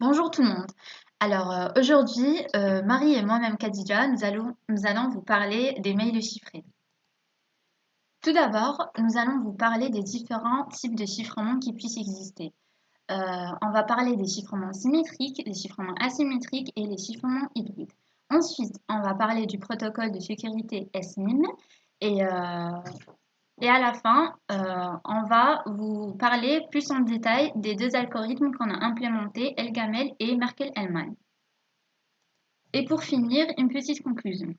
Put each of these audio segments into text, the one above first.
Bonjour tout le monde. Aujourd'hui, Marie et moi-même Khadija, nous allons vous parler des mails chiffrés. Tout d'abord, nous allons vous parler des différents types de chiffrement qui puissent exister. On va parler des chiffrements symétriques, des chiffrements asymétriques et les chiffrements hybrides. Ensuite, on va parler du protocole de sécurité SMIM et, à la fin, on va vous parler plus en détail des deux algorithmes qu'on a implémentés, Elgamel et Merkel-Hellman. Et pour finir, une petite conclusion.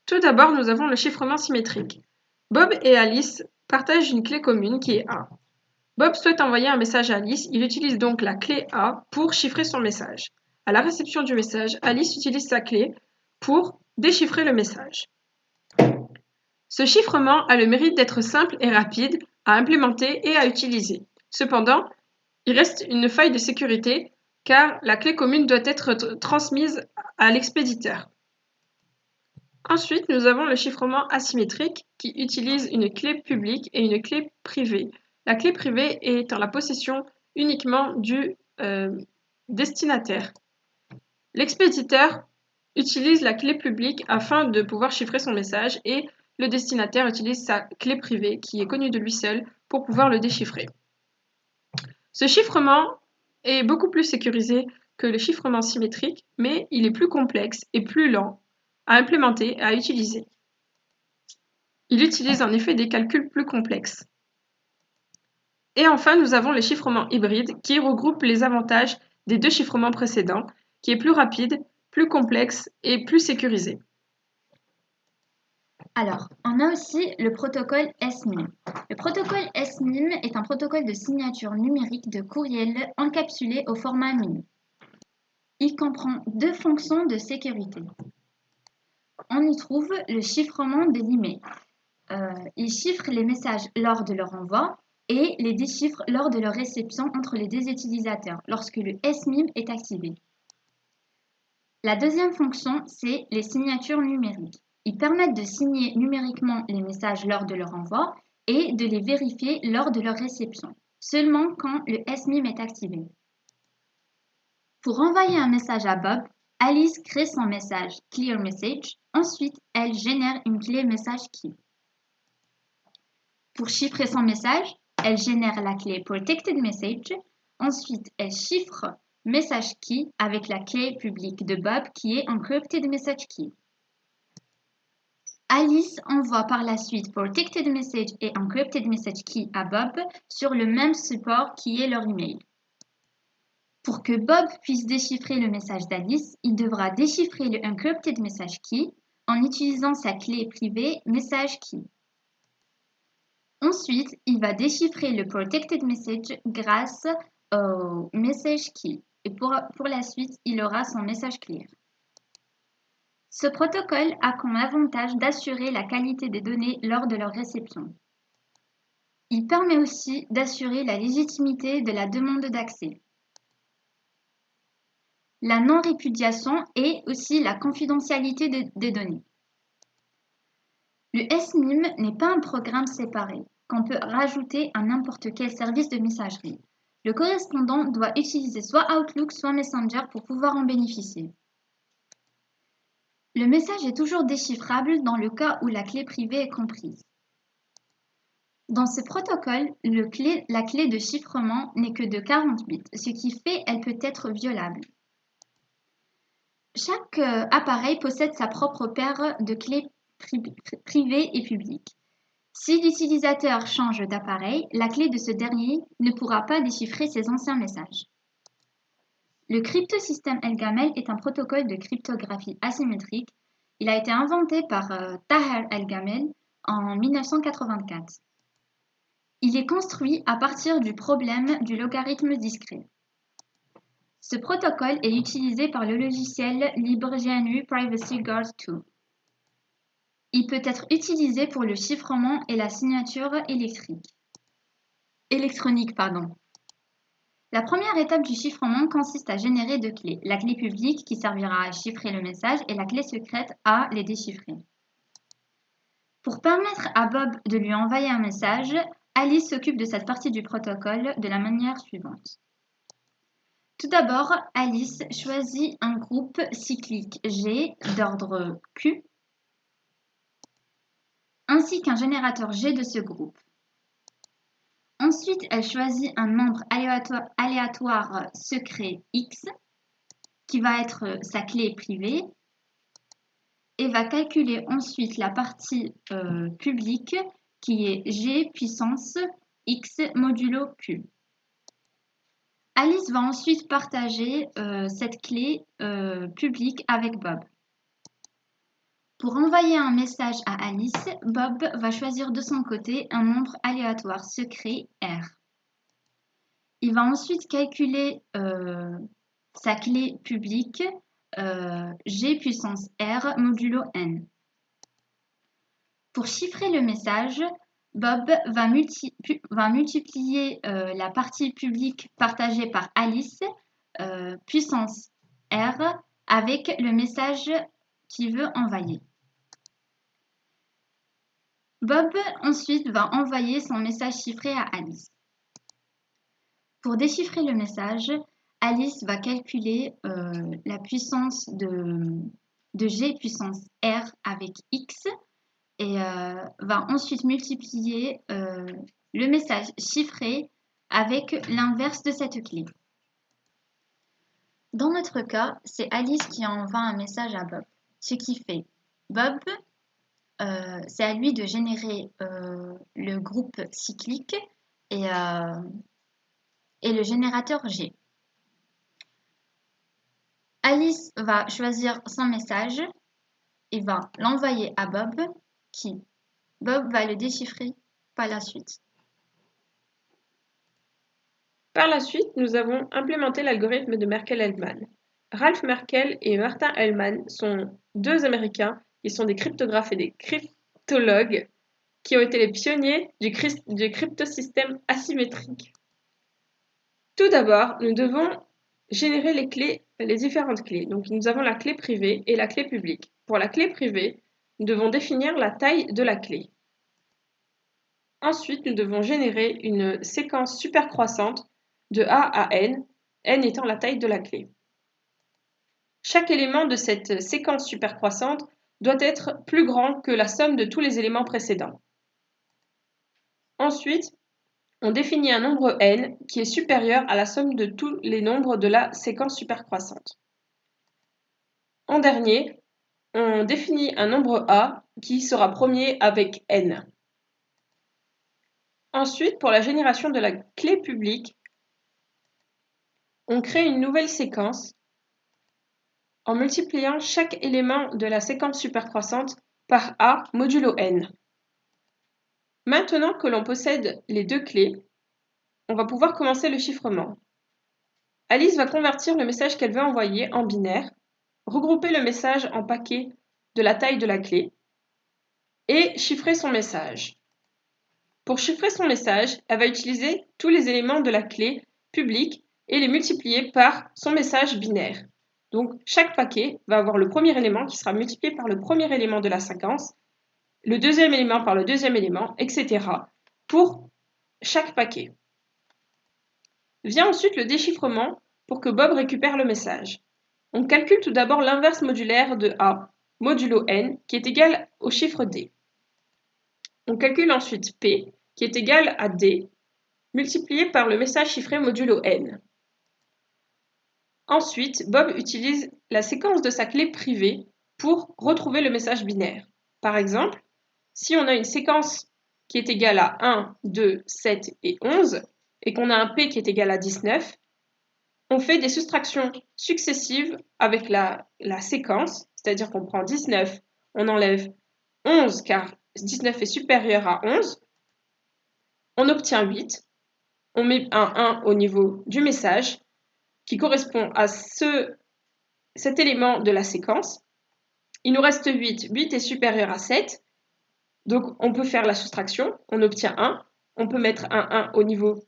Tout d'abord, nous avons le chiffrement symétrique. Bob et Alice partagent une clé commune qui est A. Bob souhaite envoyer un message à Alice, il utilise donc la clé A pour chiffrer son message. À la réception du message, Alice utilise sa clé pour déchiffrer le message. Ce chiffrement a le mérite d'être simple et rapide à implémenter et à utiliser. Cependant, il reste une faille de sécurité car la clé commune doit être transmise à l'expéditeur. Ensuite, nous avons le chiffrement asymétrique qui utilise une clé publique et une clé privée. La clé privée est en la possession uniquement du destinataire. L'expéditeur utilise la clé publique afin de pouvoir chiffrer son message et le destinataire utilise sa clé privée qui est connue de lui seul pour pouvoir le déchiffrer. Ce chiffrement est beaucoup plus sécurisé que le chiffrement symétrique, mais il est plus complexe et plus lent à implémenter et à utiliser. Il utilise en effet des calculs plus complexes. Et enfin, nous avons les chiffrements hybrides qui regroupent les avantages des deux chiffrements précédents, qui est plus rapide, plus complexe et plus sécurisé. Alors, on a aussi le protocole SMIM. Le protocole SMIM est un protocole de signature numérique de courriel encapsulé au format MIM. Il comprend deux fonctions de sécurité. On y trouve le chiffrement de l'email. Il chiffre les messages lors de leur envoi et les déchiffre lors de leur réception entre les deux utilisateurs lorsque le SMIM est activé. La deuxième fonction, c'est les signatures numériques. Ils permettent de signer numériquement les messages lors de leur envoi et de les vérifier lors de leur réception, seulement quand le SMIM est activé. Pour envoyer un message à Bob, Alice crée son message Clear Message. Ensuite, elle génère une clé message key. Pour chiffrer son message, elle génère la clé Protected Message. Ensuite, elle chiffre Message Key avec la clé publique de Bob qui est Encrypted Message Key. Alice envoie par la suite Protected Message et Encrypted Message Key à Bob sur le même support qui est leur email. Pour que Bob puisse déchiffrer le message d'Alice, il devra déchiffrer le Encrypted Message Key en utilisant sa clé privée Message Key. Ensuite, il va déchiffrer le Protected Message grâce au Message Key. Et pour la suite, il aura son message clear. Ce protocole a comme avantage d'assurer la qualité des données lors de leur réception. Il permet aussi d'assurer la légitimité de la demande d'accès, la non-répudiation et aussi la confidentialité des données. Le SMIM n'est pas un programme séparé qu'on peut rajouter à n'importe quel service de messagerie. Le correspondant doit utiliser soit Outlook, soit Messenger pour pouvoir en bénéficier. Le message est toujours déchiffrable dans le cas où la clé privée est comprise. Dans ce protocole, la clé de chiffrement n'est que de 40 bits, ce qui fait qu'elle peut être violable. Chaque appareil possède sa propre paire de clés privées et publiques. Si l'utilisateur change d'appareil, la clé de ce dernier ne pourra pas déchiffrer ses anciens messages. Le cryptosystème Elgamel est un protocole de cryptographie asymétrique. Il a été inventé par Taher Elgamel en 1984. Il est construit à partir du problème du logarithme discret. Ce protocole est utilisé par le logiciel libre GNU Privacy Guard 2. Il peut être utilisé pour le chiffrement et la signature électronique. La première étape du chiffrement consiste à générer deux clés, la clé publique qui servira à chiffrer le message et la clé secrète à les déchiffrer. Pour permettre à Bob de lui envoyer un message, Alice s'occupe de cette partie du protocole de la manière suivante. Tout d'abord, Alice choisit un groupe cyclique G d'ordre Q ainsi qu'un générateur G de ce groupe. Ensuite, elle choisit un nombre aléatoire secret X qui va être sa clé privée et va calculer ensuite la partie publique qui est G puissance X modulo Q. Alice va ensuite partager cette clé publique avec Bob. Pour envoyer un message à Alice, Bob va choisir de son côté un nombre aléatoire secret R. Il va ensuite calculer sa clé publique G puissance R modulo N. Pour chiffrer le message, Bob va multiplier la partie publique partagée par Alice puissance R avec le message qu'il veut envoyer. Bob ensuite va envoyer son message chiffré à Alice. Pour déchiffrer le message, Alice va calculer la puissance de G puissance R avec X et va ensuite multiplier le message chiffré avec l'inverse de cette clé. Dans notre cas, c'est Alice qui envoie un message à Bob. Ce qui fait Bob, c'est à lui de générer le groupe cyclique et le générateur G. Alice va choisir son message et va l'envoyer à Bob, Bob va le déchiffrer par la suite. Par la suite, nous avons implémenté l'algorithme de Merkle-Hellman. Ralph Merkle et Martin Hellman sont deux Américains qui sont des cryptographes et des cryptologues qui ont été les pionniers du cryptosystème asymétrique. Tout d'abord, nous devons générer les différentes clés. Donc, nous avons la clé privée et la clé publique. Pour la clé privée, nous devons définir la taille de la clé. Ensuite, nous devons générer une séquence supercroissante de A à N, N étant la taille de la clé. Chaque élément de cette séquence supercroissante doit être plus grand que la somme de tous les éléments précédents. Ensuite, on définit un nombre n qui est supérieur à la somme de tous les nombres de la séquence supercroissante. En dernier, on définit un nombre a qui sera premier avec n. Ensuite, pour la génération de la clé publique, on crée une nouvelle séquence en multipliant chaque élément de la séquence supercroissante par a modulo n. Maintenant que l'on possède les deux clés, on va pouvoir commencer le chiffrement. Alice va convertir le message qu'elle veut envoyer en binaire, regrouper le message en paquets de la taille de la clé et chiffrer son message. Pour chiffrer son message, elle va utiliser tous les éléments de la clé publique et les multiplier par son message binaire. Donc, chaque paquet va avoir le premier élément qui sera multiplié par le premier élément de la séquence, le deuxième élément par le deuxième élément, etc. pour chaque paquet. Vient ensuite le déchiffrement pour que Bob récupère le message. On calcule tout d'abord l'inverse modulaire de A, modulo n, qui est égal au chiffre D. On calcule ensuite P, qui est égal à D, multiplié par le message chiffré modulo n. Ensuite, Bob utilise la séquence de sa clé privée pour retrouver le message binaire. Par exemple, si on a une séquence qui est égale à 1, 2, 7 et 11, et qu'on a un P qui est égal à 19, on fait des soustractions successives avec la séquence, c'est-à-dire qu'on prend 19, on enlève 11 car 19 est supérieur à 11, on obtient 8, on met un 1 au niveau du message qui correspond à cet élément de la séquence. Il nous reste 8, 8 est supérieur à 7, donc on peut faire la soustraction, on obtient 1, on peut mettre un 1 au niveau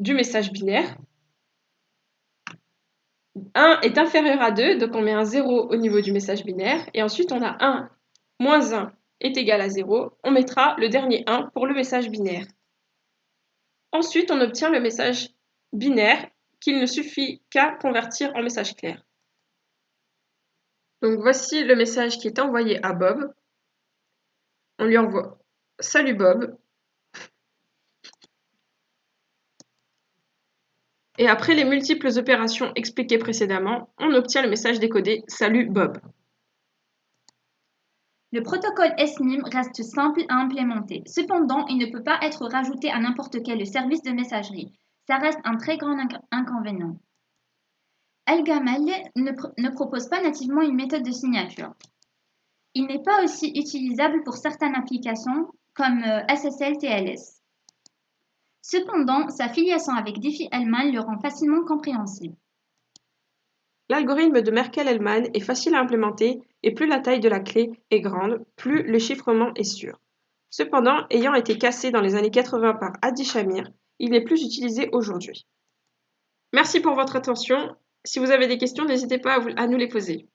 du message binaire. 1 est inférieur à 2, donc on met un 0 au niveau du message binaire, et ensuite on a 1 moins 1 est égal à 0, on mettra le dernier 1 pour le message binaire. Ensuite, on obtient le message binaire qu'il ne suffit qu'à convertir en message clair. Donc voici le message qui est envoyé à Bob. On lui envoie « Salut Bob ». Et après les multiples opérations expliquées précédemment, on obtient le message décodé « Salut Bob ». Le protocole SMIM reste simple à implémenter. Cependant, il ne peut pas être rajouté à n'importe quel service de messagerie. Ça reste un très grand inconvénient. Elgamal ne propose pas nativement une méthode de signature. Il n'est pas aussi utilisable pour certaines applications comme SSL-TLS. Cependant, sa filiation avec Diffie-Hellman le rend facilement compréhensible. L'algorithme de Merkle-Hellman est facile à implémenter et plus la taille de la clé est grande, plus le chiffrement est sûr. Cependant, ayant été cassé dans les années 80 par Adi Shamir, il n'est plus utilisé aujourd'hui. Merci pour votre attention. Si vous avez des questions, n'hésitez pas à nous les poser.